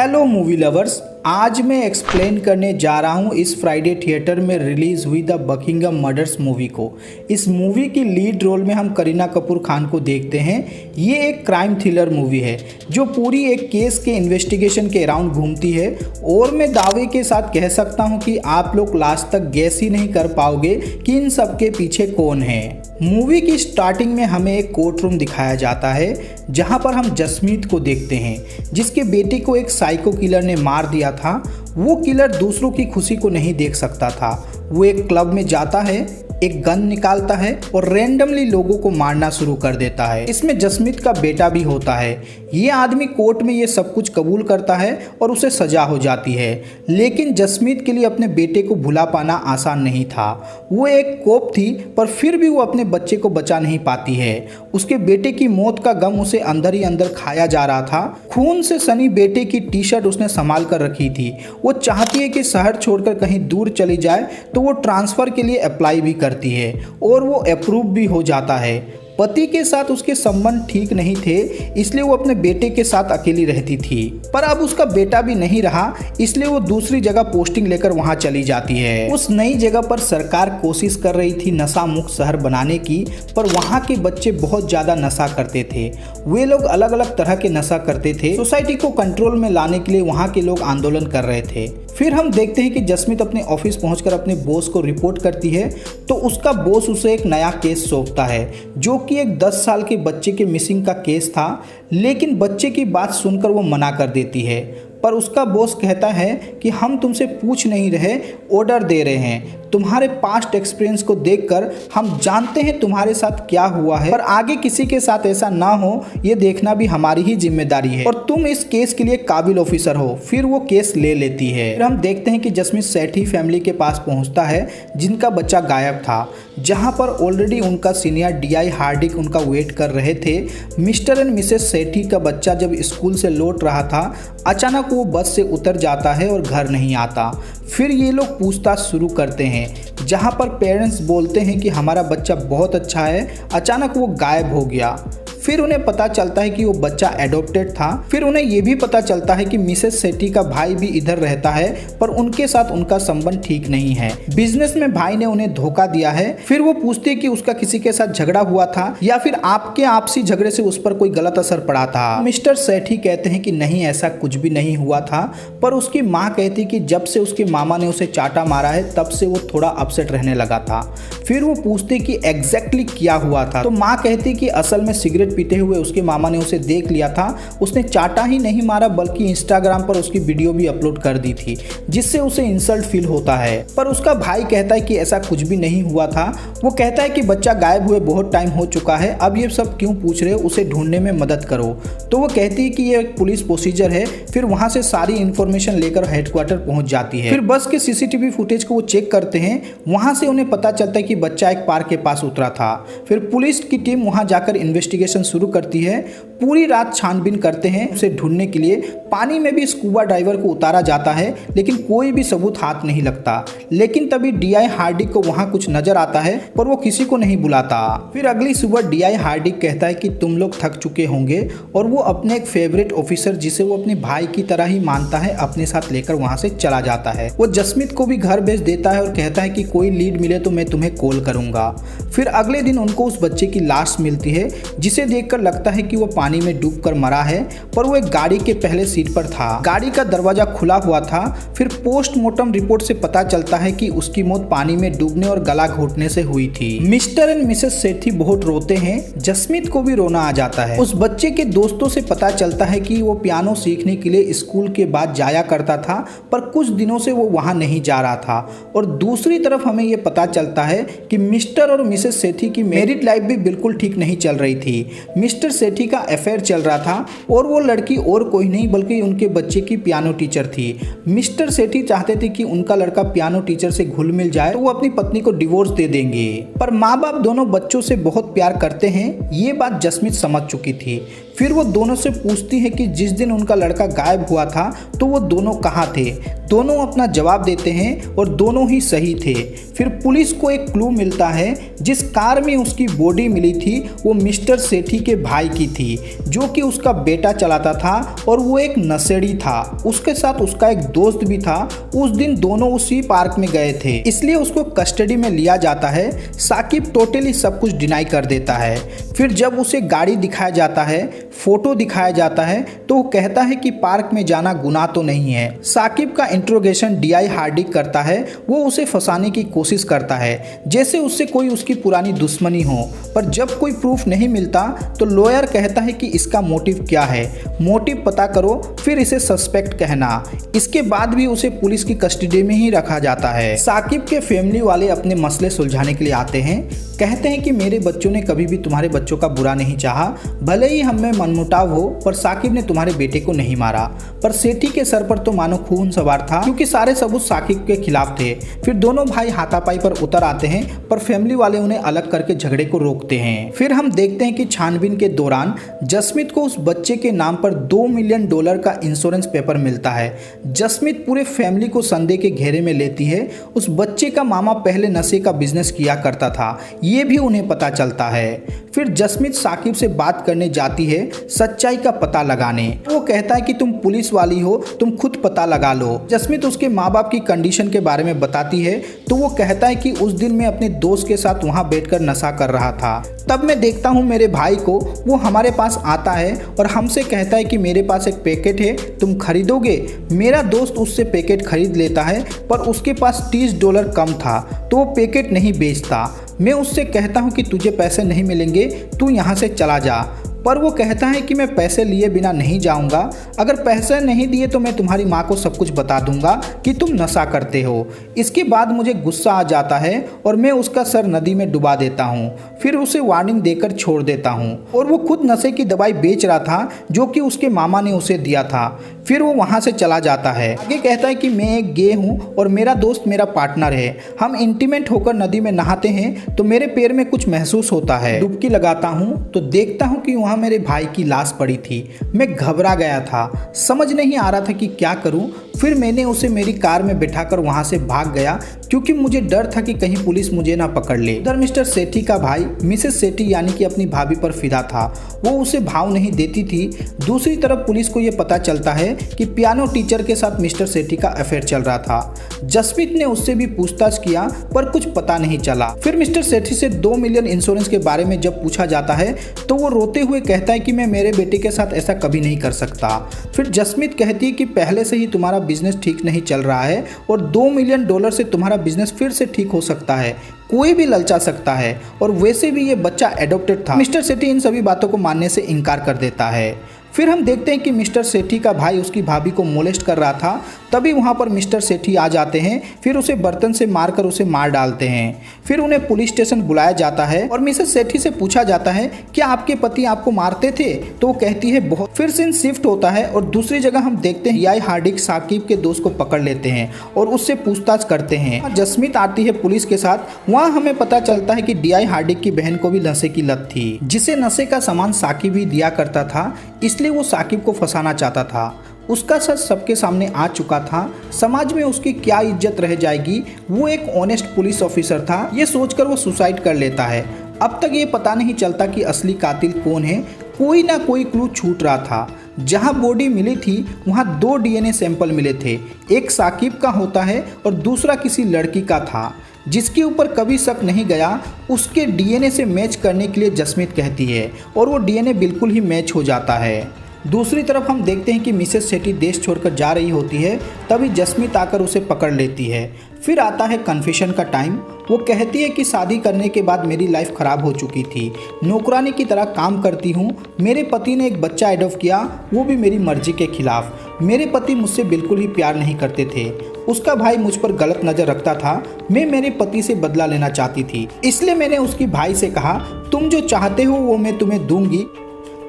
Hello movie lovers, आज मैं explain करने जा रहा हूँ इस फ्राइडे थिएटर में रिलीज़ हुई द बकिंघम मर्डर्स मूवी को। इस मूवी की लीड रोल में हम करीना कपूर खान को देखते हैं। ये एक क्राइम थ्रिलर मूवी है जो पूरी एक केस के इन्वेस्टिगेशन के अराउंड घूमती है और मैं दावे के साथ कह सकता हूँ कि आप लोग लास्ट तक गैस ही नहीं कर पाओगे कि इन सब के पीछे कौन है। मूवी की स्टार्टिंग में हमें एक कोर्ट रूम दिखाया जाता है जहां पर हम जसमीत को देखते हैं जिसके बेटे को एक साइको किलर ने मार दिया था। वो किलर दूसरों की खुशी को नहीं देख सकता था। वो एक क्लब में जाता है, एक गन निकालता है और रैंडमली लोगों को मारना शुरू कर देता है। इसमें जसमीत का बेटा भी होता है। ये आदमी कोर्ट में ये सब कुछ कबूल करता है और उसे सजा हो जाती है, लेकिन जसमीत के लिए अपने बेटे को भुला पाना आसान नहीं था। वो एक कोप थी पर फिर भी वो अपने बच्चे को बचा नहीं पाती है। उसके बेटे की मौत का गम उसे अंदर ही अंदर खाया जा रहा था। खून से सनी बेटे की टी शर्ट उसने संभाल कर रखी थी। वो चाहती है कि शहर छोड़कर कहीं दूर चली जाए तो वो ट्रांसफ़र के लिए अप्लाई भी करती है और वो अप्रूव भी हो जाता है। पति के साथ उसके संबंध ठीक नहीं थे, इसलिए वो अपने बेटे के साथ अकेली रहती थी। पर अब उसका बेटा भी नहीं रहा, इसलिए वो दूसरी जगह पोस्टिंग लेकर वहां चली जाती है। उस नई जगह पर सरकार कोशिश कर रही थी नशा मुक्त शहर बनाने की, पर वहां के बच्चे बहुत ज्यादा नशा करते थे। वे लोग अलग अलग तरह के नशा करते थे। सोसाइटी को कंट्रोल में लाने के लिए वहां के लोग आंदोलन कर रहे थे। फिर हम देखते हैं कि जसमीत अपने ऑफिस पहुंचकर अपने बॉस को रिपोर्ट करती है तो उसका बॉस उसे एक नया केस सौंपता है जो कि एक 10 साल के बच्चे के मिसिंग का केस था। लेकिन बच्चे की बात सुनकर वो मना कर देती है, पर उसका बॉस कहता है कि हम तुमसे पूछ नहीं रहे, ऑर्डर दे रहे हैं। तुम्हारे पास्ट एक्सपीरियंस को देखकर हम जानते हैं तुम्हारे साथ क्या हुआ है, पर आगे किसी के साथ ऐसा ना हो ये देखना भी हमारी ही जिम्मेदारी है और तुम इस केस के लिए काबिल ऑफिसर हो। फिर वो केस ले लेती है। फिर हम देखते हैं कि जसमीत सेठी फैमिली के पास पहुंचता है जिनका बच्चा गायब था, जहां पर ऑलरेडी उनका सीनियर डीआई हार्दिक उनका वेट कर रहे थे। मिस्टर एंड मिसेस सेठी का बच्चा जब स्कूल से लौट रहा था, अचानक वो बस से उतर जाता है और घर नहीं आता। फिर ये लोग पूछताछ शुरू करते हैं जहां पर पेरेंट्स बोलते हैं कि हमारा बच्चा बहुत अच्छा है, अचानक वो गायब हो गया। फिर उन्हें पता चलता है कि वो बच्चा एडॉप्टेड था। फिर उन्हें ये भी पता चलता है कि मिसेस सेठी का भाई भी इधर रहता है, पर उनके साथ उनका संबंध ठीक नहीं है। बिजनेस में भाई ने उन्हें धोखा दिया है। फिर वो पूछते हैं कि उसका किसी के साथ झगड़ा हुआ था या फिर आपके आपसी झगड़े से उस पर कोई गलत असर पड़ा था। मिस्टर सेठी कहते हैं कि नहीं, ऐसा कुछ भी नहीं हुआ था, पर उसकी माँ कहती कि जब से उसके मामा ने उसे चाटा मारा है तब से वो थोड़ा अपसेट रहने लगा था। फिर वो पूछते कि एग्जैक्टली क्या हुआ था, तो माँ कहती कि असल में सिगरेट पीते हुए उसके मामा ने उसे देख लिया था। उसने चाटा ही नहीं मारा बल्कि इंस्टाग्राम पर उसकी वीडियो भी अपलोड कर दी थी, जिससे उसे इंसल्ट फील होता है। पर उसका भाई कहता है कि ऐसा कुछ भी नहीं हुआ था। वो कहता है कि बच्चा गायब हुए बहुत टाइम हो चुका है, अब ये सब क्यों पूछ रहे हो, उसे ढूंढने में मदद करो। तो वो कहती है कि ये एक पुलिस प्रोसीजर है। फिर वहां से सारी इंफॉर्मेशन लेकर हेडक्वार्टर पहुंच जाती है। फिर बस के सीसीटीवी फुटेज को वो चेक करते हैं। वहां से उन्हें पता चलता है कि बच्चा एक पार्क के पास उतरा था। फिर पुलिस की टीम वहां जाकर इन्वेस्टिगेशन शुरू करती है। पूरी रात छानबीन करते हैं उसे ढूंढने के लिए। पानी में भी स्कूबा डाइवर को उतारा जाता है, लेकिन कोई भी सबूत हाथ नहीं लगता। लेकिन तभी डीआई हार्दिक को वहां कुछ नजर आता है, पर वो किसी को नहीं बुलाता। फिर अगली सुबह डीआई हार्दिक कहता है कि तुम लोग थक चुके होंगे, और वो अपने एक फेवरेट ऑफिसर जिसे वो अपने भाई की तरह ही मानता है अपने साथ लेकर वहां से चला जाता है। वो जसमीत को भी घर भेज देता है और कहता है कि कोई लीड मिले तो मैं तुम्हें कॉल करूंगा। फिर अगले दिन उनको उस बच्चे की लाश मिलती है, जिसे देखकर लगता है कि वो पानी में डूबकर मरा है, पर वो एक गाड़ी के पहले सीट पर था। गाड़ी का दरवाजा खुला हुआ था। फिर पोस्टमार्टम रिपोर्ट से पता चलता है कि उसकी मौत पानी में डूबने और गला घोटने से हुई थी। मिस्टर एंड मिसेस सेठी बहुत रोते हैं। जसमीत को भी रोना आ जाता है। उस बच्चे के दोस्तों से पता चलता है कि वो पियानो सीखने के लिए स्कूल के बाद जाया करता था, पर कुछ दिनों से वो वहां नहीं जा रहा था। और दूसरी तरफ हमें ये पता चलता है कि मिस्टर और मिसेस सेठी की मैरिड लाइफ भी बिल्कुल ठीक नहीं चल रही थी। मिस्टर सेठी का अफेयर चल रहा था और वो लड़की और कोई नहीं बल्कि उनके बच्चे की पियानो टीचर थी। मिस्टर सेठी चाहते थे कि उनका लड़का पियानो टीचर से घुल मिल जाए तो वो अपनी पत्नी को डिवोर्स दे देंगे, पर माँ बाप दोनों बच्चों से बहुत प्यार करते हैं। ये बात जसमीत समझ चुकी थी। फिर वो दोनों से पूछती है कि जिस दिन उनका लड़का गायब हुआ था तो वो दोनों कहाँ थे। दोनों अपना जवाब देते हैं और दोनों ही सही थे। फिर पुलिस को एक क्लू मिलता है, जिस कार में उसकी बॉडी मिली थी वो मिस्टर सेठी के भाई की थी, जो कि उसका बेटा चलाता था और वो एक नशेड़ी था। उसके साथ उसका एक दोस्त भी था। उस दिन दोनों उसी पार्क में गए थे, इसलिए उसको कस्टडी में लिया जाता है। साकिब टोटली सब कुछ डिनाई कर देता है। फिर जब उसे गाड़ी दिखाया जाता है, फोटो दिखाया जाता है, तो वो कहता है कि पार्क में जाना गुनाह तो नहीं है। साकिब का इंट्रोगेशन डीआई हार्डिक करता है। वो उसे फंसाने की कोशिश करता है, जैसे उससे कोई उसकी पुरानी दुश्मनी हो। पर जब कोई प्रूफ नहीं मिलता तो लॉयर कहता है कि इसका मोटिव क्या है, मोटिव पता करो फिर इसे सस्पेक्ट कहना। इसके बाद भी उसे पुलिस की कस्टडी में ही रखा जाता है। साकिब के फैमिली वाले अपने मसले सुलझाने के लिए आते हैं। कहते हैं कि मेरे बच्चों ने कभी भी तुम्हारे बच्चों का बुरा नहीं चाहा, भले ही हम में मनमुटाव हो, पर साकिब ने तुम्हारे बेटे को नहीं मारा। पर सेठी के सर पर तो मानो खून सवार था, क्योंकि सारे सबूत साकिब के खिलाफ थे। फिर दोनों भाई हाथापाई पर उतर आते हैं, पर फैमिली वाले उन्हें अलग करके झगड़े को रोकते हैं। फिर हम देखते हैं कि छानबीन के दौरान जसमीत को उस बच्चे के नाम पर $2 मिलियन का इंश्योरेंस पेपर मिलता है। जसमीत पूरे फैमिली को संदेह के घेरे में लेती है। उस बच्चे का मामा पहले नशे का बिजनेस किया करता था, ये भी उन्हें पता चलता है। फिर जसमीत साकिब से बात करने जाती है सच्चाई का पता लगाने। वो कहता है कि तुम पुलिस वाली हो, तुम खुद पता लगा लो। जसमीत उसके माँ बाप की कंडीशन के बारे में बताती है, तो वो कहता है कि उस दिन मैं अपने दोस्त के साथ वहाँ बैठकर नशा कर रहा था। तब मैं देखता हूँ मेरे भाई को, वो हमारे पास आता है और हमसे कहता है कि मेरे पास एक पैकेट है, तुम खरीदोगे। मेरा दोस्त उससे पैकेट खरीद लेता है, पर उसके पास $30 कम था, तो वो पैकेट नहीं बेचता। मैं उससे कहता हूँ कि तुझे पैसे नहीं मिलेंगे, तू यहाँ से चला जा। पर वो कहता है कि मैं पैसे लिए बिना नहीं जाऊंगा, अगर पैसे नहीं दिए तो मैं तुम्हारी माँ को सब कुछ बता दूंगा कि तुम नशा करते हो। इसके बाद मुझे गुस्सा आ जाता है और मैं उसका सर नदी में डुबा देता हूँ। फिर उसे वार्निंग देकर छोड़ देता हूँ। और वो खुद नशे की दवाई बेच रहा था, जो कि उसके मामा ने उसे दिया था। फिर वो वहाँ से चला जाता है। आगे कहता है कि मैं एक गे हूँ और मेरा दोस्त मेरा पार्टनर है। हम इंटीमेट होकर नदी में नहाते हैं तो मेरे पैर में कुछ महसूस होता है। डुबकी लगाता हूँ तो देखता हूँ कि वहाँ मेरे भाई की लाश पड़ी थी। मैं घबरा गया था, समझ नहीं आ रहा था कि क्या करूं। फिर मैंने उसे मेरी कार में बिठाकर वहां से भाग गया, क्योंकि मुझे डर था कि कहीं पुलिस मुझे ना पकड़ ले। उधर मिस्टर सेठी का भाई मिसेस सेठी यानी कि अपनी भाभी पर फिदा था। वो उसे भाव नहीं देती थी। दूसरी तरफ पुलिस को यह पता चलता है कि पियानो टीचर के साथ मिस्टर सेठी का अफेयर चल रहा था। जसमीत ने उससे भी पूछताछ किया, पर कुछ पता नहीं चला। फिर मिस्टर सेठी से $2 मिलियन इंश्योरेंस के बारे में जब पूछा जाता है तो वो रोते हुए कहता है कि मैं मेरे बेटे के साथ ऐसा कभी नहीं कर सकता। फिर जसमीत कहती है कि पहले से ही तुम्हारा बिजनेस ठीक नहीं चल रहा है और $2 मिलियन से तुम्हारा बिजनेस फिर से ठीक हो सकता है, कोई भी ललचा सकता है, और वैसे भी ये बच्चा एडॉप्टेड था। मिस्टर सेठी इन सभी बातों को मानने से इनकार कर देता है। फिर हम देखते हैं कि मिस्टर सेठी का भाई उसकी भाभी को मोलेस्ट कर रहा था, तभी वहाँ पर मिस्टर सेठी आ जाते हैं। फिर उसे बर्तन से मारकर उसे मार डालते हैं। फिर उन्हें पुलिस स्टेशन बुलाया जाता है और मिसेस सेठी से पूछा जाता है क्या आपके पति आपको मारते थे, तो वो कहती है बहुत। फिर सीन शिफ्ट होता है और दूसरी जगह हम देखते हैं डीआई हार्डिक साकिब के दोस्त को पकड़ लेते हैं और उससे पूछताछ करते हैं। जसमीत आती है पुलिस के साथ। वहाँ हमें पता चलता है कि डीआई हार्डिक की बहन को भी नशे की लत थी, जिसे नशे का सामान साकिब ही दिया करता था, इसलिए वो साकिब को फंसाना चाहता था। उसका सच सबके सामने आ चुका था। समाज में उसकी क्या इज्जत रह जाएगी। वो एक ऑनेस्ट पुलिस ऑफिसर था, ये सोचकर वो सुसाइड कर लेता है। अब तक ये पता नहीं चलता कि असली कातिल कौन है। कोई ना कोई क्लू छूट रहा था। जहां बॉडी मिली थी वहां 2 डीएनए सैंपल मिले थे, एक साकिब का होता है और दूसरा किसी लड़की का था, जिसके ऊपर कभी शक नहीं गया। उसके डीएनए से मैच करने के लिए जसमीत कहती है और वो डीएनए बिल्कुल ही मैच हो जाता है। दूसरी तरफ हम देखते हैं कि मिसेस सेठी देश छोड़कर जा रही होती है, तभी जसमीत आकर उसे पकड़ लेती है। फिर आता है कन्फेशन का टाइम। वो कहती है कि शादी करने के बाद मेरी लाइफ ख़राब हो चुकी थी, नौकरानी की तरह काम करती हूँ। मेरे पति ने एक बच्चा एडॉप्ट किया, वो भी मेरी मर्जी के खिलाफ। मेरे पति मुझसे बिल्कुल ही प्यार नहीं करते थे। उसका भाई मुझ पर गलत नज़र रखता था। मैं मेरे पति से बदला लेना चाहती थी, इसलिए मैंने उसके भाई से कहा तुम जो चाहते हो वो मैं तुम्हें दूंगी,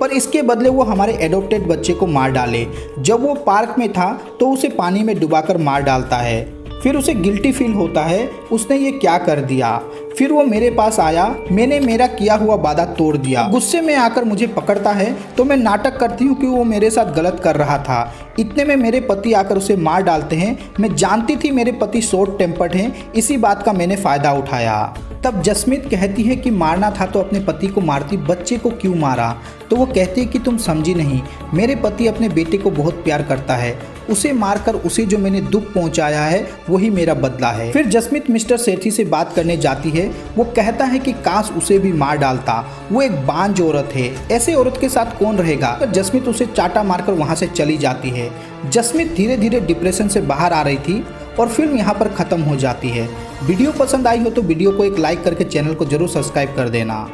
पर इसके बदले वो हमारे एडॉप्टेड बच्चे को मार डाले। जब वो पार्क में था तो उसे पानी में डुबाकर मार डालता है। फिर उसे गिल्टी फील होता है, उसने ये क्या कर दिया। फिर वो मेरे पास आया, मैंने मेरा किया हुआ वादा तोड़ दिया। गुस्से में आकर मुझे पकड़ता है तो मैं नाटक करती हूँ कि वो मेरे साथ गलत कर रहा था। इतने में मेरे पति आकर उसे मार डालते हैं। मैं जानती थी मेरे पति शॉर्ट टेम्पर्ड हैं, इसी बात का मैंने फ़ायदा उठाया। तब जसमीत कहती है कि मारना था तो अपने पति को मारती, बच्चे को क्यों मारा। तो वो कहते हैं कि तुम समझी नहीं, मेरे पति अपने बेटे को बहुत प्यार करता है, उसे मारकर उसे जो मैंने दुख पहुंचाया है वही मेरा बदला है। फिर जसमीत मिस्टर सेठी से बात करने जाती है। वो कहता है कि काश उसे भी मार डालता, वो एक बांझ औरत है, ऐसे औरत के साथ कौन रहेगा। तो जसमीत उसे चाटा मारकर वहां से चली जाती है। जसमीत धीरे धीरे डिप्रेशन से बाहर आ रही थी और फिल्म यहाँ पर ख़त्म हो जाती है। वीडियो पसंद आई हो तो वीडियो को एक लाइक करके चैनल को जरूर सब्सक्राइब कर देना।